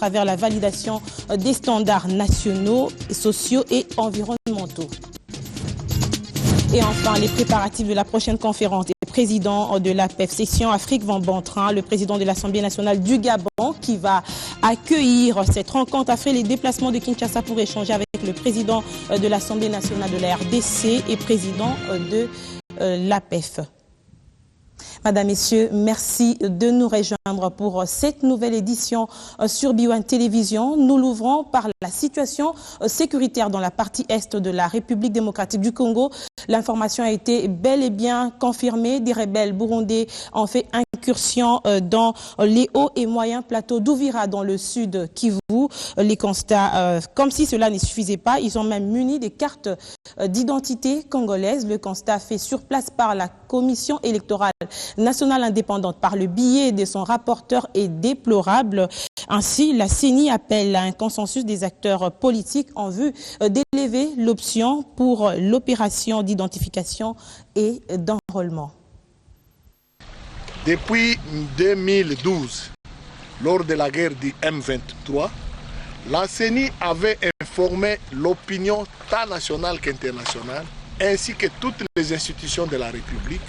travers la validation des standards nationaux, sociaux et environnementaux. Et enfin, les préparatifs de la prochaine conférence des présidents de l'APEF, session Afrique Van Bantrin, le président de l'Assemblée nationale du Gabon, qui va accueillir cette rencontre après les déplacements de Kinshasa pour échanger avec le président de l'Assemblée nationale de la RDC et président de l'APEF. Madame, Messieurs, merci de nous rejoindre pour cette nouvelle édition sur B1 Télévision. Nous l'ouvrons par la situation sécuritaire dans la partie est de la République démocratique du Congo. L'information a été bel et bien confirmée. Des rebelles burundais ont fait incursion dans les hauts et moyens plateaux d'Ouvira dans le sud Kivu. Les constats, comme si cela ne suffisait pas, ils ont même muni des cartes d'identité congolaises. Le constat fait sur place par la commission électorale nationale indépendante par le biais de son rapporteur est déplorable. Ainsi, la CENI appelle à un consensus des acteurs politiques en vue d'élever l'option pour l'opération d'identification et d'enrôlement. Depuis 2012, lors de la guerre du M23, la CENI avait informé l'opinion tant nationale qu'internationale, ainsi que toutes les institutions de la République,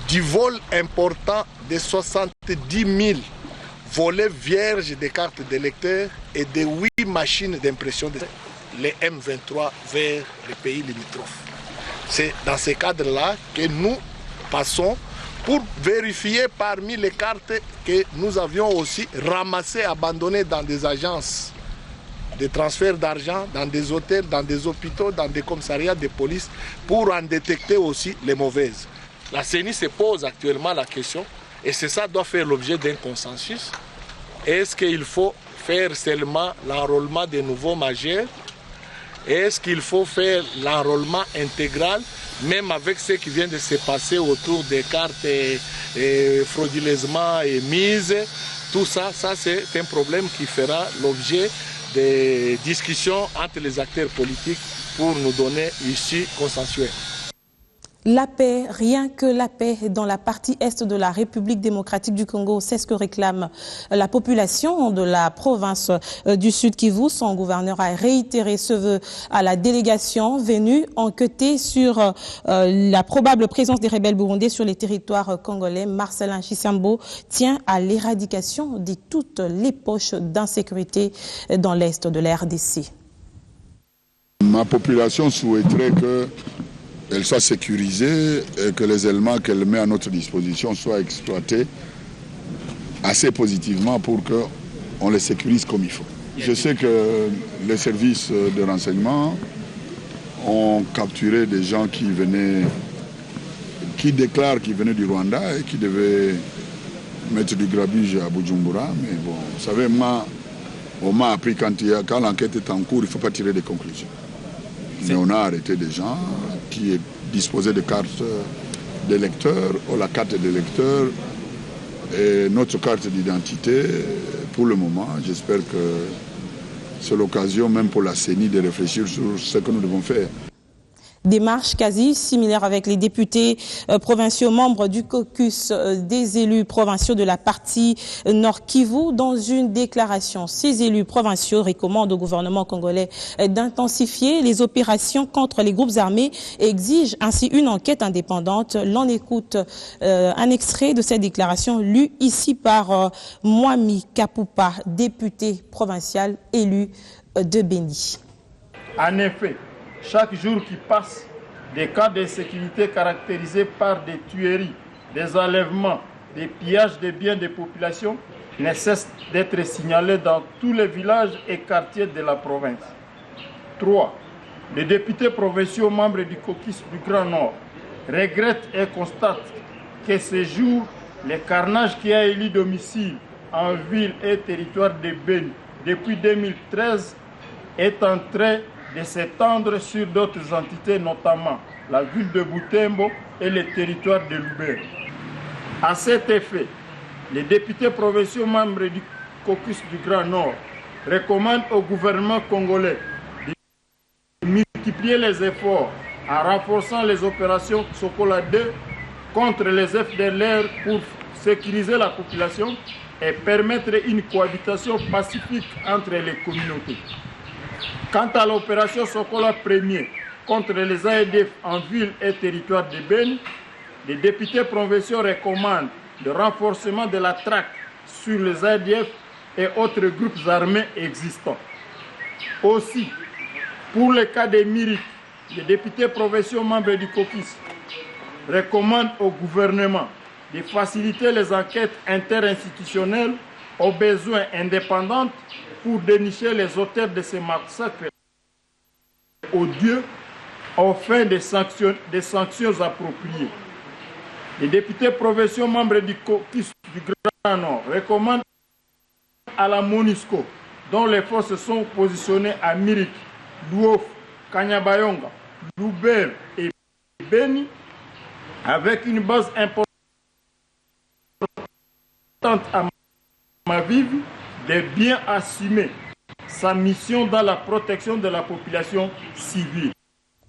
du vol important de 70 000 volets vierges de cartes d'électeurs et de 8 machines d'impression de les M23 vers les pays limitrophes. C'est dans ce cadre-là que nous passons pour vérifier parmi les cartes que nous avions aussi ramassées, abandonnées dans des agences de transfert d'argent, dans des hôtels, dans des hôpitaux, dans des commissariats de police, pour en détecter aussi les mauvaises. La CENI se pose actuellement la question, et c'est ça doit faire l'objet d'un consensus. Est-ce qu'il faut faire seulement l'enrôlement des nouveaux majeurs? Est-ce qu'il faut faire l'enrôlement intégral, même avec ce qui vient de se passer autour des cartes frauduleusement émises? Tout ça, c'est un problème qui fera l'objet des discussions entre les acteurs politiques pour nous donner issue consensuelle. La paix, rien que la paix dans la partie est de la République démocratique du Congo, c'est ce que réclame la population de la province du Sud Kivu. Son gouverneur a réitéré ce vœu à la délégation venue enquêter sur la probable présence des rebelles burundais sur les territoires congolais. Marcelin Chisambo tient à l'éradication de toutes les poches d'insécurité dans l'est de la RDC. Ma population souhaiterait qu'elle soit sécurisée et que les éléments qu'elle met à notre disposition soient exploités assez positivement pour qu'on les sécurise comme il faut. Je sais que les services de renseignement ont capturé des gens qui déclarent qu'ils venaient du Rwanda et qui devaient mettre du grabuge à Bujumbura. Mais bon, vous savez, moi, on m'a appris quand l'enquête est en cours, il ne faut pas tirer des conclusions. Mais on a arrêté des gens qui disposaient de cartes d'électeurs, ou la carte d'électeur et notre carte d'identité. Pour le moment, j'espère que c'est l'occasion même pour la CENI de réfléchir sur ce que nous devons faire. Démarche quasi similaire avec les députés provinciaux membres du caucus des élus provinciaux de la partie Nord Kivu. Dans une déclaration, ces élus provinciaux recommandent au gouvernement congolais d'intensifier les opérations contre les groupes armés et exigent ainsi une enquête indépendante. L'on écoute un extrait de cette déclaration lue ici par Mwami Kapupa, député provincial élu de Béni. En effet, chaque jour qui passe, des cas d'insécurité caractérisés par des tueries, des enlèvements, des pillages des biens des populations ne cessent d'être signalés dans tous les villages et quartiers de la province. 3. Les députés provinciaux membres du caucus du Grand Nord regrettent et constatent que ces jours, le carnage qui a élu domicile en ville et territoire de Béni depuis 2013 est en train de s'étendre sur d'autres entités, notamment la ville de Butembo et le territoire de Lubero. À cet effet, les députés provinciaux membres du caucus du Grand Nord recommandent au gouvernement congolais de multiplier les efforts en renforçant les opérations Sokola 2 contre les FDLR pour sécuriser la population et permettre une cohabitation pacifique entre les communautés. Quant à l'opération Sokola Premier contre les AEDF en ville et territoire de Beni, les députés provinciaux recommandent le renforcement de la traque sur les AEDF et autres groupes armés existants. Aussi, pour le cas des Mirik, les députés provinciaux membres du caucus recommandent au gouvernement de faciliter les enquêtes interinstitutionnelles aux besoins indépendants pour dénicher les auteurs de ces massacres odieux aux fins des sanctions appropriées. Les députés provinciaux membres du caucus du Grand Nord recommandent à la MONUSCO, dont les forces sont positionnées à Mirik, Louof, Kanyabayonga, Loubert et Beni, avec une base importante à Maviv, de bien assumer sa mission dans la protection de la population civile.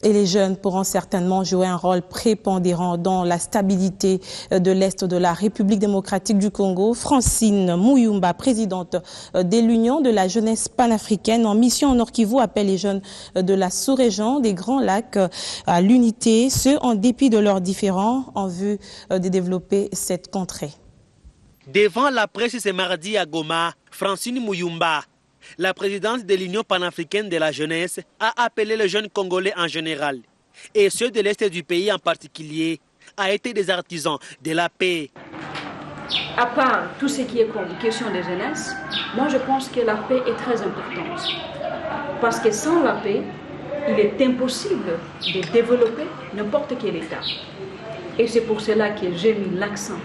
Et les jeunes pourront certainement jouer un rôle prépondérant dans la stabilité de l'Est de la République démocratique du Congo. Francine Muyumba, présidente de l'Union de la jeunesse panafricaine en mission au Nord Kivu, appelle les jeunes de la sous-région des Grands Lacs à l'unité, ce en dépit de leurs différends, en vue de développer cette contrée. Devant la presse ce mardi à Goma, Francine Muyumba, la présidente de l'Union panafricaine de la jeunesse, a appelé les jeunes Congolais en général, et ceux de l'Est du pays en particulier, à être des artisans de la paix. À part tout ce qui est question de jeunesse, moi je pense que la paix est très importante. Parce que sans la paix, il est impossible de développer n'importe quel État. Et c'est pour cela que j'ai mis l'accent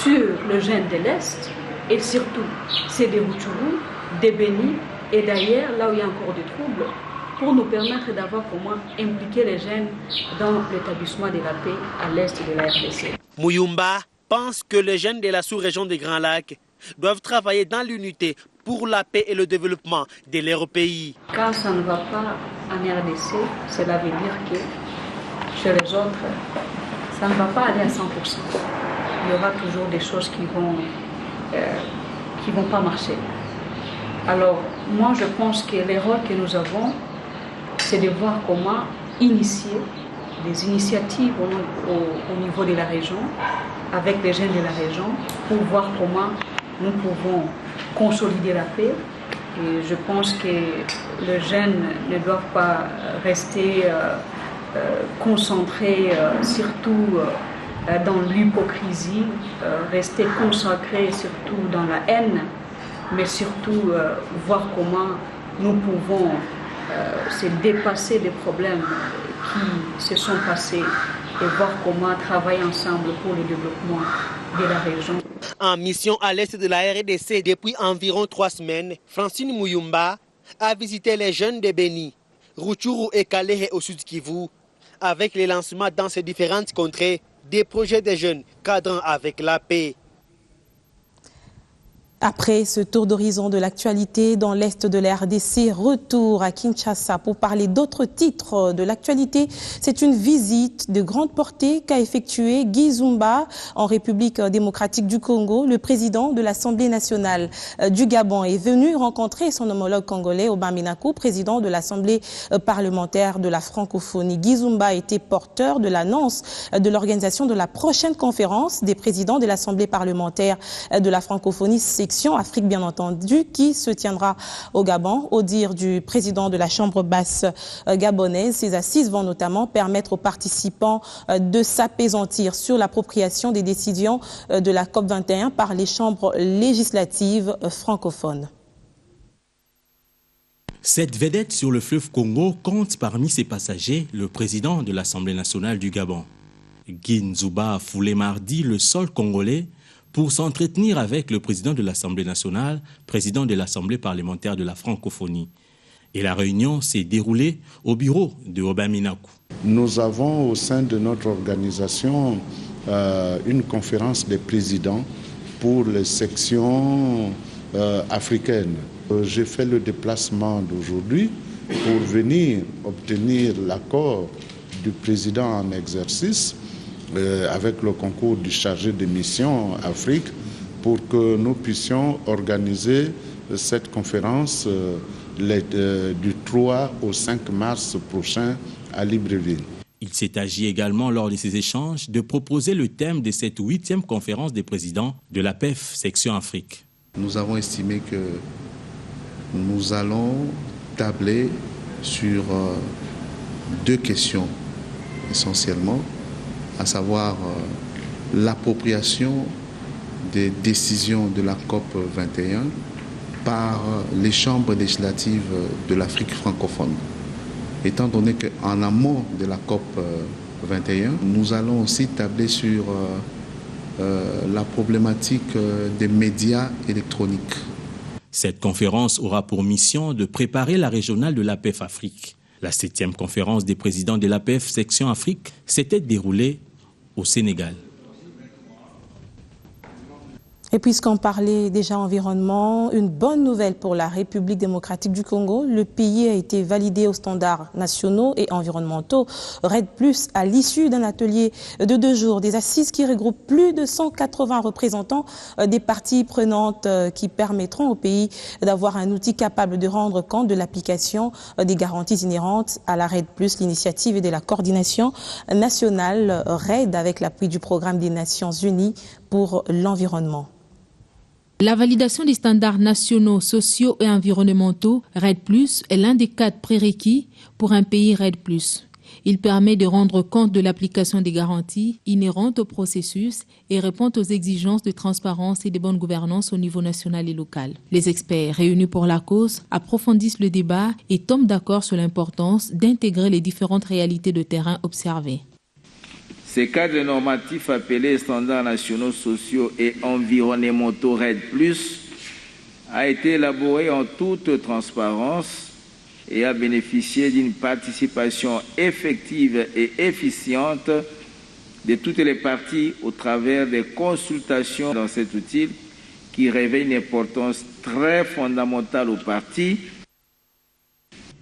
sur le jeune de l'Est, et surtout c'est des Rutshuru, des Beni, et d'ailleurs là où il y a encore des troubles, pour nous permettre d'avoir comment impliquer les jeunes dans l'établissement de la paix à l'Est de la RDC. Muyumba pense que les jeunes de la sous-région des Grands Lacs doivent travailler dans l'unité pour la paix et le développement de leur pays. Quand ça ne va pas en RDC, cela veut dire que chez les autres, ça ne va pas aller à 100%. Il y aura toujours des choses qui vont pas marcher. Alors, moi, je pense que le rôle que nous avons, c'est de voir comment initier des initiatives au niveau de la région, avec les jeunes de la région, pour voir comment nous pouvons consolider la paix. Et je pense que les jeunes ne doivent pas rester concentrés surtout dans l'hypocrisie, rester consacrés surtout dans la haine, mais surtout voir comment nous pouvons se dépasser des problèmes qui se sont passés et voir comment travailler ensemble pour le développement de la région. En mission à l'est de la RDC depuis environ 3 semaines, Francine Muyumba a visité les jeunes de Beni, Rutshuru et Kalehe au sud Kivu, avec les lancements dans ces différentes contrées des projets des jeunes cadrant avec la paix. Après ce tour d'horizon de l'actualité dans l'Est de la RDC, retour à Kinshasa pour parler d'autres titres de l'actualité. C'est une visite de grande portée qu'a effectuée Guy Zumba en République démocratique du Congo. Le président de l'Assemblée nationale du Gabon est venu rencontrer son homologue congolais Obama Minakou, président de l'Assemblée parlementaire de la francophonie. Guy Zumba a été porteur de l'annonce de l'organisation de la prochaine conférence des présidents de l'Assemblée parlementaire de la francophonie section Afrique bien entendu, qui se tiendra au Gabon. Au dire du président de la Chambre basse gabonaise, ces assises vont notamment permettre aux participants de s'apaisantir sur l'appropriation des décisions de la COP21 par les chambres législatives francophones. Cette vedette sur le fleuve Congo compte parmi ses passagers le président de l'Assemblée nationale du Gabon. Guy Nzuba a foulé mardi le sol congolais pour s'entretenir avec le président de l'Assemblée nationale, président de l'Assemblée parlementaire de la francophonie. Et la réunion s'est déroulée au bureau de Obama Minakou. Nous avons au sein de notre organisation une conférence des présidents pour les sections africaines. J'ai fait le déplacement d'aujourd'hui pour venir obtenir l'accord du président en exercice avec le concours du chargé de mission Afrique pour que nous puissions organiser cette conférence du 3 au 5 mars prochain à Libreville. Il s'est agi également lors de ces échanges de proposer le thème de cette 8e conférence des présidents de la PEF section Afrique. Nous avons estimé que nous allons tabler sur 2 questions essentiellement, à savoir l'appropriation des décisions de la COP 21 par les chambres législatives de l'Afrique francophone. Étant donné qu'en amont de la COP 21, nous allons aussi tabler sur la problématique des médias électroniques. Cette conférence aura pour mission de préparer la régionale de l'APEF Afrique. La 7e conférence des présidents de l'APEF section Afrique s'était déroulée au Sénégal. Et puisqu'on parlait déjà environnement, une bonne nouvelle pour la République démocratique du Congo. Le pays a été validé aux standards nationaux et environnementaux RED+, à l'issue d'un atelier de 2 jours, des assises qui regroupent plus de 180 représentants des parties prenantes qui permettront au pays d'avoir un outil capable de rendre compte de l'application des garanties inhérentes à la RED+, l'initiative et de la coordination nationale RED avec l'appui du programme des Nations Unies pour l'environnement. La validation des standards nationaux, sociaux et environnementaux RED+, est l'un des 4 prérequis pour un pays RED+. Il permet de rendre compte de l'application des garanties inhérentes au processus et répond aux exigences de transparence et de bonne gouvernance au niveau national et local. Les experts réunis pour la cause approfondissent le débat et tombent d'accord sur l'importance d'intégrer les différentes réalités de terrain observées. Ces cadres normatifs appelés standards nationaux, sociaux et environnementaux RED+, a été élaboré en toute transparence et a bénéficié d'une participation effective et efficiente de toutes les parties au travers des consultations dans cet outil qui revêt une importance très fondamentale aux parties.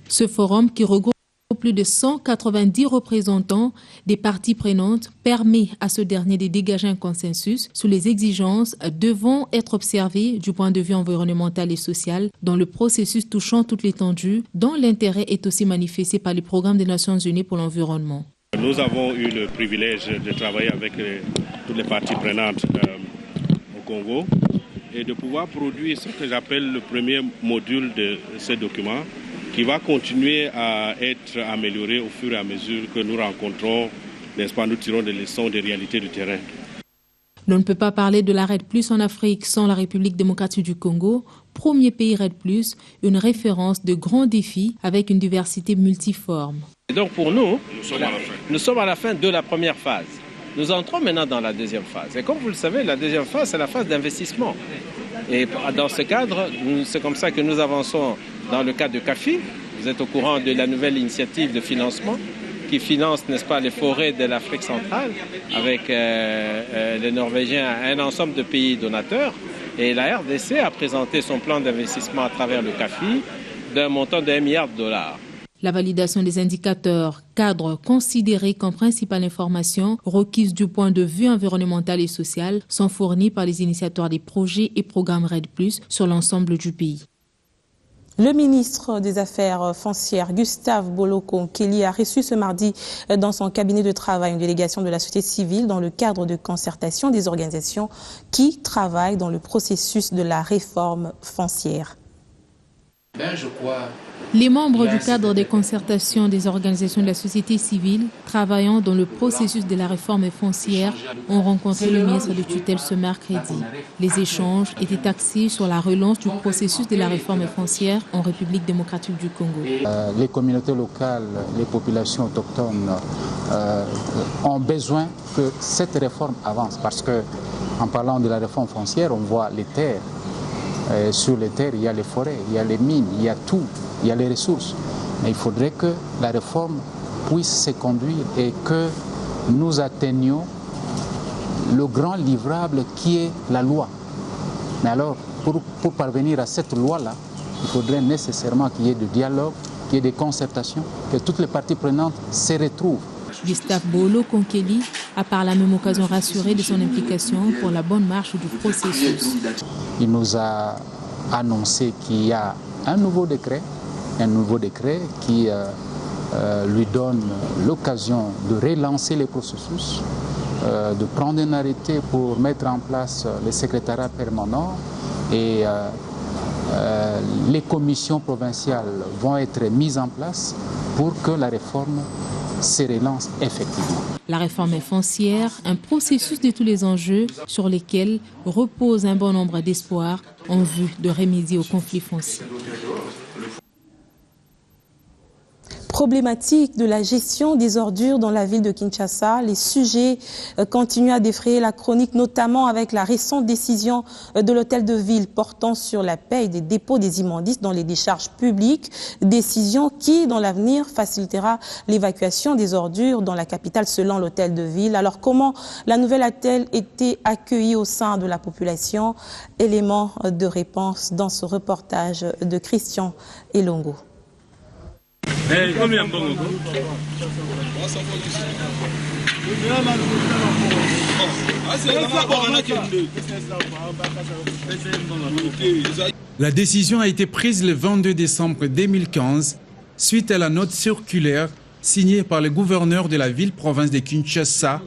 Ce forum qui regroupe plus de 190 représentants des parties prenantes permet à ce dernier de dégager un consensus sur les exigences devant être observées du point de vue environnemental et social dans le processus touchant toute l'étendue, dont l'intérêt est aussi manifesté par le programme des Nations Unies pour l'environnement. Nous avons eu le privilège de travailler avec toutes les parties prenantes au Congo et de pouvoir produire ce que j'appelle le premier module de ce document, qui va continuer à être amélioré au fur et à mesure que nous rencontrons, n'est-ce pas, nous tirons des leçons des réalités du terrain. On ne peut pas parler de la RED+ en Afrique sans la République démocratique du Congo, premier pays RED+, une référence de grands défis avec une diversité multiforme. Et donc pour nous, nous sommes à la fin de la première phase. Nous entrons maintenant dans la deuxième phase. Et comme vous le savez, la deuxième phase, c'est la phase d'investissement. Et dans ce cadre, c'est comme ça que nous avançons dans le cadre de CAFI. Vous êtes au courant de la nouvelle initiative de financement qui finance, n'est-ce pas, les forêts de l'Afrique centrale avec les Norvégiens, un ensemble de pays donateurs. Et la RDC a présenté son plan d'investissement à travers le CAFI d'un montant de $1 milliard. La validation des indicateurs cadres considérés comme principale information requise du point de vue environnemental et social sont fournis par les initiateurs des projets et programmes RED+, sur l'ensemble du pays. Le ministre des Affaires foncières, Gustave Boloko-Kelly, a reçu ce mardi dans son cabinet de travail une délégation de la société civile dans le cadre de concertation des organisations qui travaillent dans le processus de la réforme foncière. Les membres du cadre des concertations des organisations de la société civile travaillant dans le processus de la réforme foncière ont rencontré le ministre de tutelle ce mercredi. Les échanges étaient axés sur la relance du processus de la réforme foncière en République démocratique du Congo. Les communautés locales, les populations autochtones ont besoin que cette réforme avance parce que, en parlant de la réforme foncière, on voit les terres. Sur les terres, il y a les forêts, il y a les mines, il y a tout, il y a les ressources. Mais il faudrait que la réforme puisse se conduire et que nous atteignions le grand livrable qui est la loi. Mais alors, pour parvenir à cette loi-là, il faudrait nécessairement qu'il y ait du dialogue, qu'il y ait des concertations, que toutes les parties prenantes se retrouvent. Gustave Bolo Konkeli a par la même occasion rassuré de son implication pour la bonne marche du processus. Il nous a annoncé qu'il y a un nouveau décret qui lui donne l'occasion de relancer les processus, de prendre un arrêté pour mettre en place les secrétariats permanents et les commissions provinciales vont être mises en place pour que la réforme se relance effectivement. La réforme est foncière, un processus de tous les enjeux sur lesquels repose un bon nombre d'espoirs en vue de remédier au conflit foncier. Problématique de la gestion des ordures dans la ville de Kinshasa. Les sujets continuent à défrayer la chronique, notamment avec la récente décision de l'hôtel de ville portant sur la paie des dépôts des immondices dans les décharges publiques. Décision qui, dans l'avenir, facilitera l'évacuation des ordures dans la capitale selon l'hôtel de ville. Alors, comment la nouvelle a-t-elle été accueillie au sein de la population? Élément de réponse dans ce reportage de Christian Elongo. La décision a été prise le 22 décembre 2015 suite à la note circulaire signée par le gouverneur de la ville-province de Kinshasa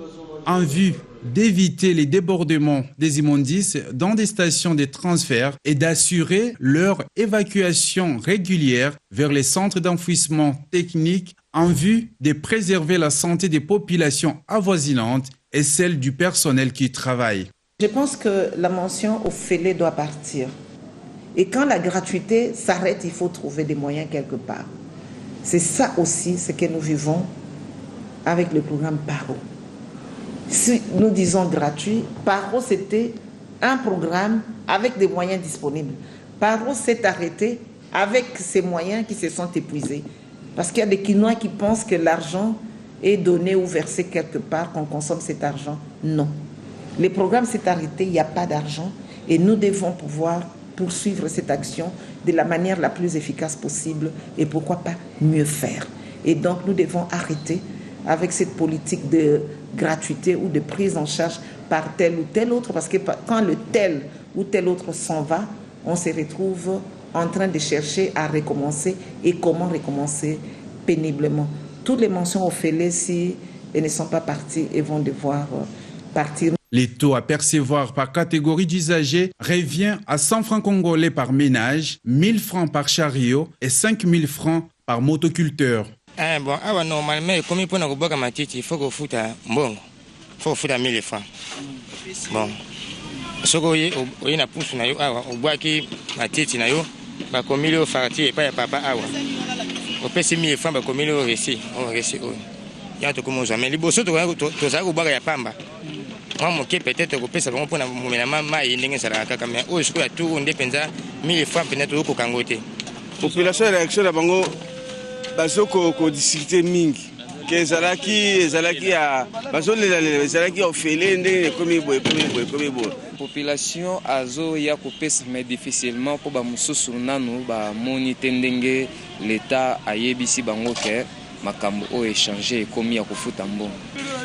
en vue d'éviter les débordements des immondices dans des stations de transfert et d'assurer leur évacuation régulière vers les centres d'enfouissement technique en vue de préserver la santé des populations avoisinantes et celle du personnel qui travaille. Je pense que la mention au fêlé doit partir. Et quand la gratuité s'arrête, il faut trouver des moyens quelque part. C'est ça aussi ce que nous vivons avec le programme PARO. Si nous disons gratuit, PARO c'était un programme avec des moyens disponibles. PARO s'est arrêté avec ces moyens qui se sont épuisés. Parce qu'il y a des Quinois qui pensent que l'argent est donné ou versé quelque part, qu'on consomme cet argent. Non. Le programme s'est arrêté, il n'y a pas d'argent et nous devons pouvoir poursuivre cette action de la manière la plus efficace possible et pourquoi pas mieux faire. Et donc nous devons arrêter avec cette politique de gratuité ou de prise en charge par tel ou tel autre, parce que quand le tel ou tel autre s'en va, on se retrouve en train de chercher à recommencer et comment recommencer péniblement. Toutes les mentions au fêlé, si elles ne sont pas parties, elles vont devoir partir. Les taux à percevoir par catégorie d'usagers revient à 100 francs congolais par ménage, 1000 francs par chariot et 5000 francs par motoculteur. Bon, normalement, comme il faut que matiti, il faut que foute bon, faut foutre 1000 francs. Bon, ce que y a pousse na yo, au bois qui matiti na yo, bah comme il est farti et pas papa awa. Au pèse 1000 francs, bah comme il est réussi, on réussit. Il y a tout comme ça, mais les bossos to ça au bois ya pamba. Moi mon qui peut-être que pèse bon pour na maman il n'est pas ça mais au ce que tout on dépend 1000 francs peut-être au Kangote. Population réaction à bango bazoko ko discuter mingi ke zalaki ya bazolelaki ofele ndenge komi boy. Population azo ya kopesa mais difficilement pour ba mususu nanu ba moni tendenge l'état ayebisi bango ke makambo o échanger komi ya kofuta mbongo.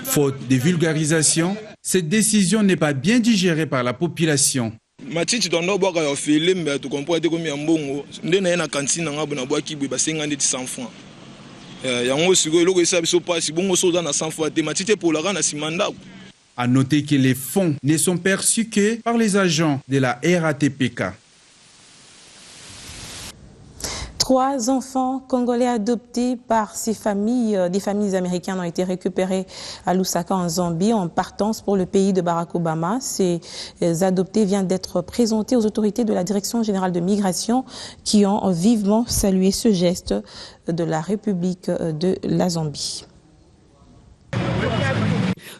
Faute de vulgarisation, cette décision n'est pas bien digérée par la population. Matiti tondo boka ya ofele mbe to comprendre komi ya mbongo ndena na cantine nga bona boaki bwe ba 100 francs. Yango siko loko esa biso pasi bongo soza na 100 francs te matiti pour la na simanda. À noter que les fonds ne sont perçus que par les agents de la RATPK. 3 enfants congolais adoptés par des familles américaines ont été récupérés à Lusaka en Zambie en partance pour le pays de Barack Obama. Ces adoptés viennent d'être présentés aux autorités de la Direction générale de migration qui ont vivement salué ce geste de la République de la Zambie.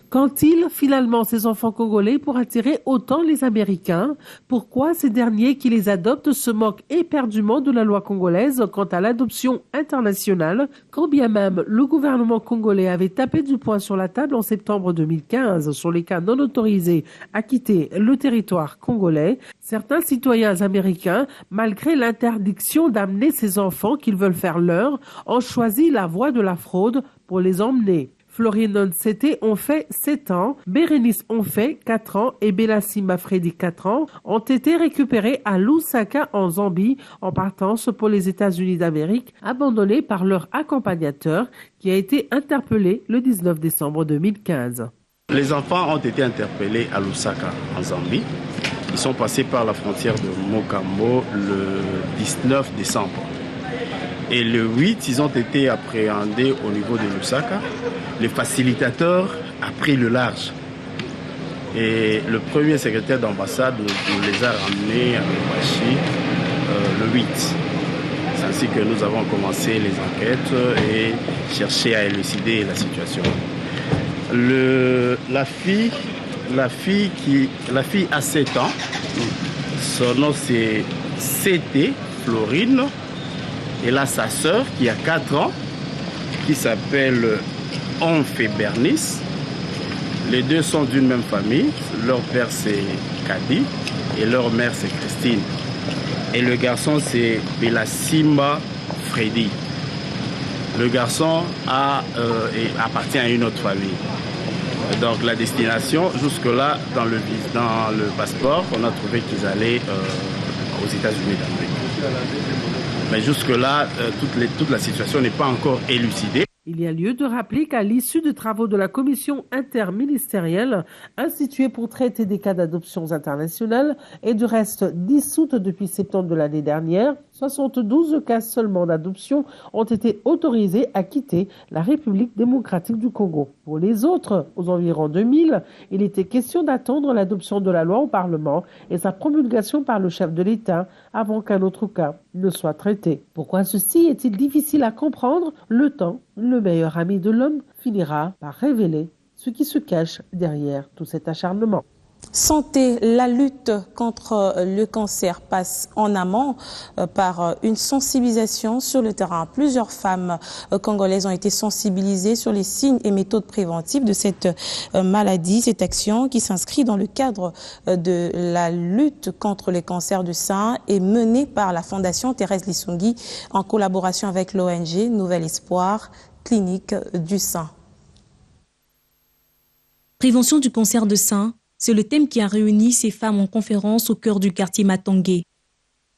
Qu'ont-ils finalement ces enfants congolais pour attirer autant les Américains? Pourquoi ces derniers qui les adoptent se moquent éperdument de la loi congolaise quant à l'adoption internationale, quand bien même le gouvernement congolais avait tapé du poing sur la table en septembre 2015 sur les cas non autorisés à quitter le territoire congolais? Certains citoyens américains, malgré l'interdiction d'amener ces enfants qu'ils veulent faire leur, ont choisi la voie de la fraude pour les emmener. Florine Nsete ont fait 7 ans, Bérénice ont fait 4 ans et Bellassima Freddy 4 ans ont été récupérés à Lusaka en Zambie en partance pour les États-Unis d'Amérique, abandonnés par leur accompagnateur qui a été interpellé le 19 décembre 2015. Les enfants ont été interpellés à Lusaka en Zambie. Ils sont passés par la frontière de Mokambo le 19 décembre. Et le 8, ils ont été appréhendés au niveau de Lusaka. Le facilitateur a pris le large. Et le premier secrétaire d'ambassade nous les a ramenés à Lubumbashi le 8. C'est ainsi que nous avons commencé les enquêtes et cherché à élucider la situation. La fille a 7 ans. Son nom c'est CT, Florine. Et là, sa sœur qui a 4 ans, qui s'appelle Onfe Bernice. Les deux sont d'une même famille. Leur père c'est Kadi et leur mère c'est Christine. Et le garçon c'est Bellassima Freddy. Le garçon appartient à une autre famille. Donc la destination, jusque-là, dans le passeport, on a trouvé qu'ils allaient aux États-Unis d'Amérique. Mais jusque-là, toute la situation n'est pas encore élucidée. Il y a lieu de rappeler qu'à l'issue des travaux de la commission interministérielle instituée pour traiter des cas d'adoptions internationales et du reste dissoute depuis septembre de l'année dernière, 72 cas seulement d'adoption ont été autorisés à quitter la République démocratique du Congo. Pour les autres, aux environs 2000, il était question d'attendre l'adoption de la loi au Parlement et sa promulgation par le chef de l'État avant qu'un autre cas ne soit traité. Pourquoi ceci est-il difficile à comprendre? Le temps, le meilleur ami de l'homme, finira par révéler ce qui se cache derrière tout cet acharnement. Santé, la lutte contre le cancer passe en amont par une sensibilisation sur le terrain. Plusieurs femmes congolaises ont été sensibilisées sur les signes et méthodes préventives de cette maladie. Cette action qui s'inscrit dans le cadre de la lutte contre les cancers du sein est menée par la Fondation Thérèse Lisungi en collaboration avec l'ONG Nouvel Espoir, clinique du sein. Prévention du cancer de sein, c'est le thème qui a réuni ces femmes en conférence au cœur du quartier Matangé.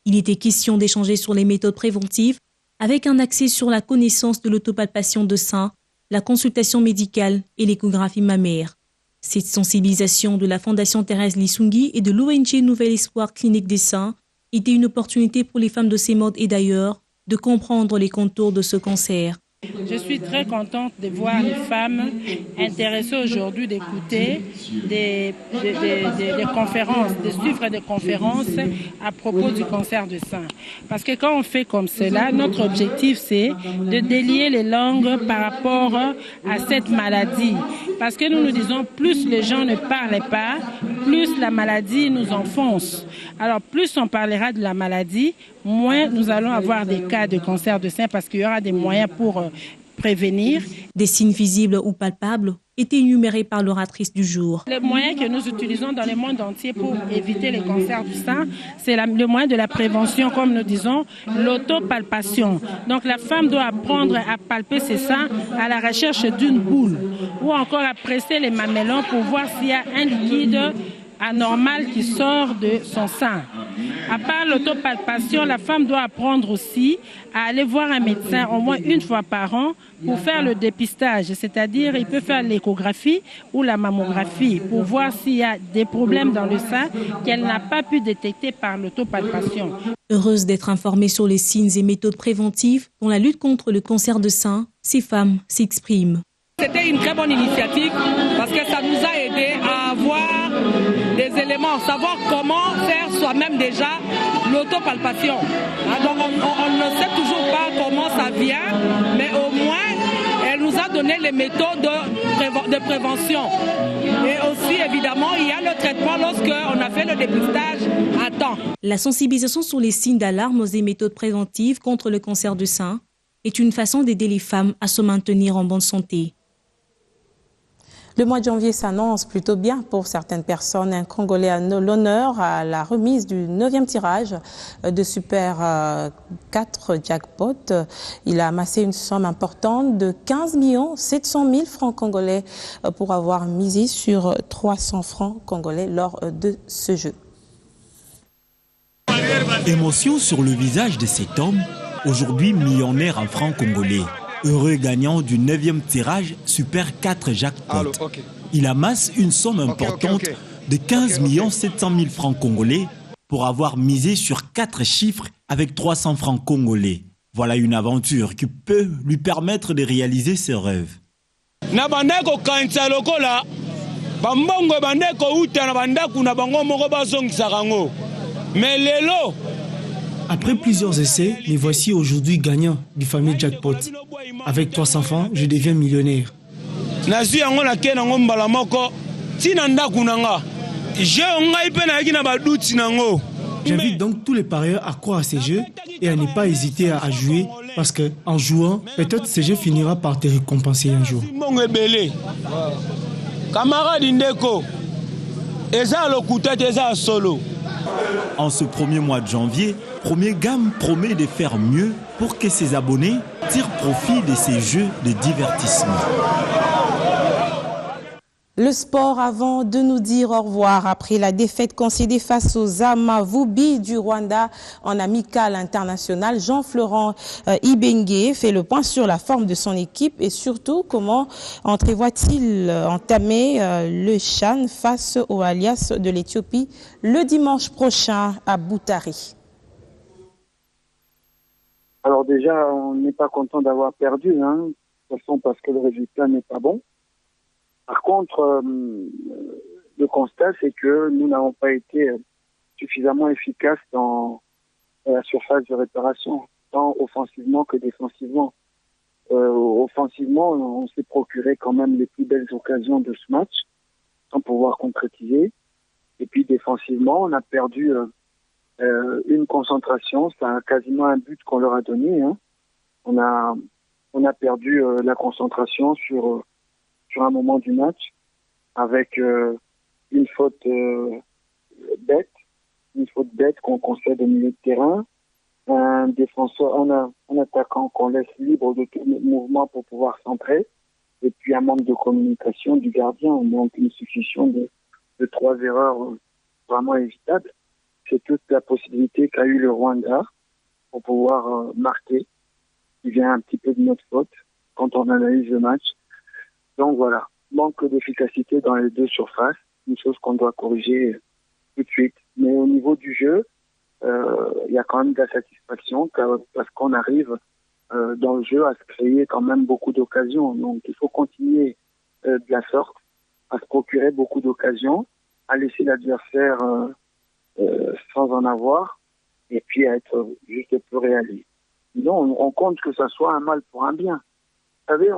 Il était question d'échanger sur les méthodes préventives avec un accès sur la connaissance de l'autopalpation de sein, la consultation médicale et l'échographie mammaire. Cette sensibilisation de la Fondation Thérèse Lisungi et de l'ONG Nouvel Espoir Clinique des Seins était une opportunité pour les femmes de ces modes et d'ailleurs de comprendre les contours de ce cancer. Je suis très contente de voir les femmes intéressées aujourd'hui d'écouter des conférences, de suivre des conférences à propos du cancer du sein. Parce que quand on fait comme cela, notre objectif c'est de délier les langues par rapport à cette maladie. Parce que nous nous disons, plus les gens ne parlent pas, plus la maladie nous enfonce. Alors plus on parlera de la maladie, moins nous allons avoir des cas de cancer du sein parce qu'il y aura des moyens pour prévenir. Des signes visibles ou palpables étaient énumérés par l'oratrice du jour. Les moyens que nous utilisons dans le monde entier pour éviter les cancers du sein, c'est le moyen de la prévention, comme nous disons, l'autopalpation. Donc la femme doit apprendre à palper ses seins à la recherche d'une boule ou encore à presser les mamellons pour voir s'il y a un liquide anormal qui sort de son sein. À part l'autopalpation, la femme doit apprendre aussi à aller voir un médecin au moins une fois par an pour faire le dépistage, c'est-à-dire il peut faire l'échographie ou la mammographie pour voir s'il y a des problèmes dans le sein qu'elle n'a pas pu détecter par l'autopalpation. Heureuse d'être informée sur les signes et méthodes préventives dans la lutte contre le cancer de sein, ces femmes s'expriment. C'était une très bonne initiative parce que ça nous a aidé à avoir des éléments, savoir comment faire soi-même déjà l'autopalpation. Donc on ne sait toujours pas comment ça vient, mais au moins elle nous a donné les méthodes de prévention. Et aussi évidemment il y a le traitement lorsqu'on a fait le dépistage à temps. La sensibilisation sur les signes d'alarme et méthodes préventives contre le cancer du sein est une façon d'aider les femmes à se maintenir en bonne santé. Le mois de janvier s'annonce plutôt bien pour certaines personnes. Un Congolais a l'honneur à la remise du 9e tirage de Super 4 Jackpot. Il a amassé une somme importante de 15 700 000 francs congolais pour avoir misé sur 300 francs congolais lors de ce jeu. Émotion sur le visage de cet homme, aujourd'hui millionnaire en francs congolais. Heureux gagnant du 9e tirage Super 4 Jackpot. Il amasse une somme importante de 15 700 000 francs congolais pour avoir misé sur 4 chiffres avec 300 francs congolais. Voilà une aventure qui peut lui permettre de réaliser ses rêves. Après plusieurs essais, me voici aujourd'hui gagnant du fameux jackpot. Avec 300 francs, je deviens millionnaire. J'invite donc tous les parieurs à croire à ces jeux et à ne pas hésiter à jouer parce qu'en jouant, peut-être ce jeu finira par te récompenser un jour. En ce premier mois de janvier, Premier Gamme promet de faire mieux pour que ses abonnés tirent profit de ces jeux de divertissement. Le sport avant de nous dire au revoir après la défaite concédée face aux Amavubi du Rwanda en amical international. Jean-Florent Ibenge fait le point sur la forme de son équipe et surtout comment entrevoit-il entamer le CHAN face aux Alias de l'Éthiopie le dimanche prochain à Boutari. Alors déjà, on n'est pas content d'avoir perdu, de toute façon parce que le résultat n'est pas bon. Par contre, le constat, c'est que nous n'avons pas été suffisamment efficaces dans la surface de réparation, tant offensivement que défensivement. Offensivement, on s'est procuré quand même les plus belles occasions de ce match, sans pouvoir concrétiser. Et puis défensivement, on a perdu une concentration, c'est quasiment un but qu'on leur a donné. On a perdu la concentration sur un moment du match avec une faute bête qu'on concède au milieu de terrain, un défenseur, un attaquant qu'on laisse libre de tout mouvement pour pouvoir centrer, et puis un manque de communication du gardien, donc une succession de 3 erreurs vraiment évitables. C'est toute la possibilité qu'a eu le Rwanda pour pouvoir marquer, qui vient un petit peu de notre faute quand on analyse le match. Donc voilà, manque d'efficacité dans les deux surfaces, une chose qu'on doit corriger tout de suite. Mais au niveau du jeu, il y a quand même de la satisfaction parce qu'on arrive dans le jeu à se créer quand même beaucoup d'occasions. Donc il faut continuer de la sorte, à se procurer beaucoup d'occasions, à laisser l'adversaire sans en avoir et puis à être juste peu réaliste. Sinon, on compte que ça soit un mal pour un bien. Vous savez,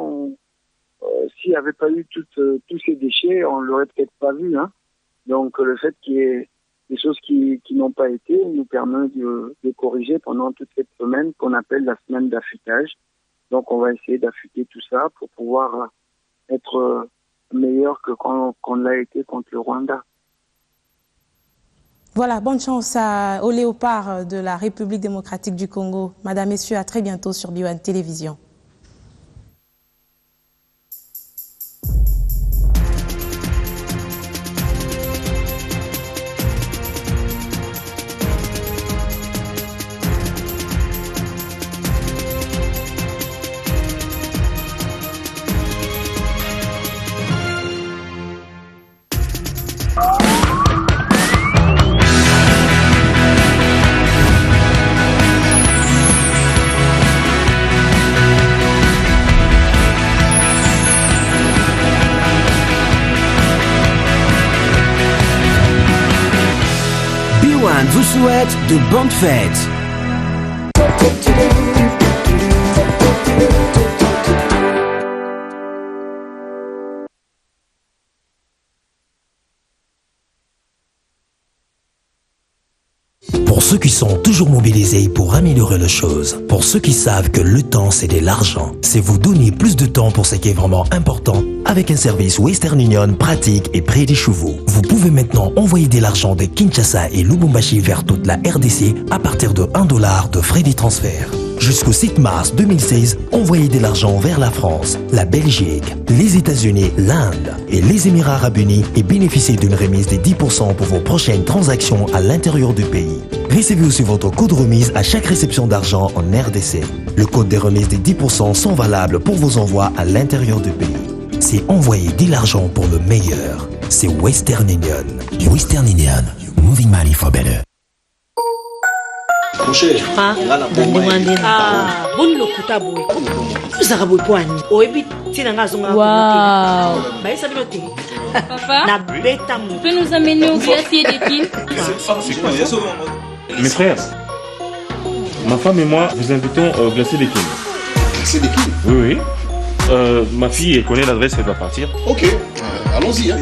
s'il n'y avait pas eu tous ces déchets, on ne l'aurait peut-être pas vu. Donc le fait qu'il y ait des choses qui n'ont pas été nous permet de corriger pendant toute cette semaine qu'on appelle la semaine d'affûtage. Donc on va essayer d'affûter tout ça pour pouvoir être meilleur que quand on l'a été contre le Rwanda. Voilà, bonne chance aux léopards de la République démocratique du Congo. Madame, messieurs, à très bientôt sur BioOne Télévision. BioOne vous souhaite de bonnes fêtes. Pour ceux qui sont toujours mobilisés pour améliorer les choses, pour ceux qui savent que le temps c'est de l'argent, c'est vous donner plus de temps pour ce qui est vraiment important avec un service Western Union pratique et près des chevaux. Vous pouvez maintenant envoyer de l'argent de Kinshasa et Lubumbashi vers toute la RDC à partir de $1 de frais de transfert. Jusqu'au 7 mars 2016, envoyez de l'argent vers la France, la Belgique, les États-Unis, l'Inde et les Émirats Arabes Unis et bénéficiez d'une remise de 10% pour vos prochaines transactions à l'intérieur du pays. Recevez aussi votre code remise à chaque réception d'argent en RDC. Le code de remise de 10% sont valables pour vos envois à l'intérieur du pays. C'est envoyer de l'argent pour le meilleur. C'est Western Union. Western Union, moving money for better. Mon cher, Papa, tu peux nous amener au glacier des Tines? Mes frères, ma femme et moi vous invitons au glacier des Tines. Glacier des Tines? Oui. Ma fille elle connaît l'adresse, elle va partir. Ok, allons-y. Hein.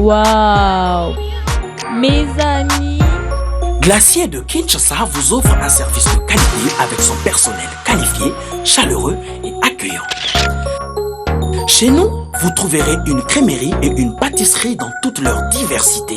Waouh, mes amis. Glacier de Kinshasa vous offre un service de qualité avec son personnel qualifié, chaleureux et accueillant. Chez nous, vous trouverez une crèmerie et une pâtisserie dans toute leur diversité.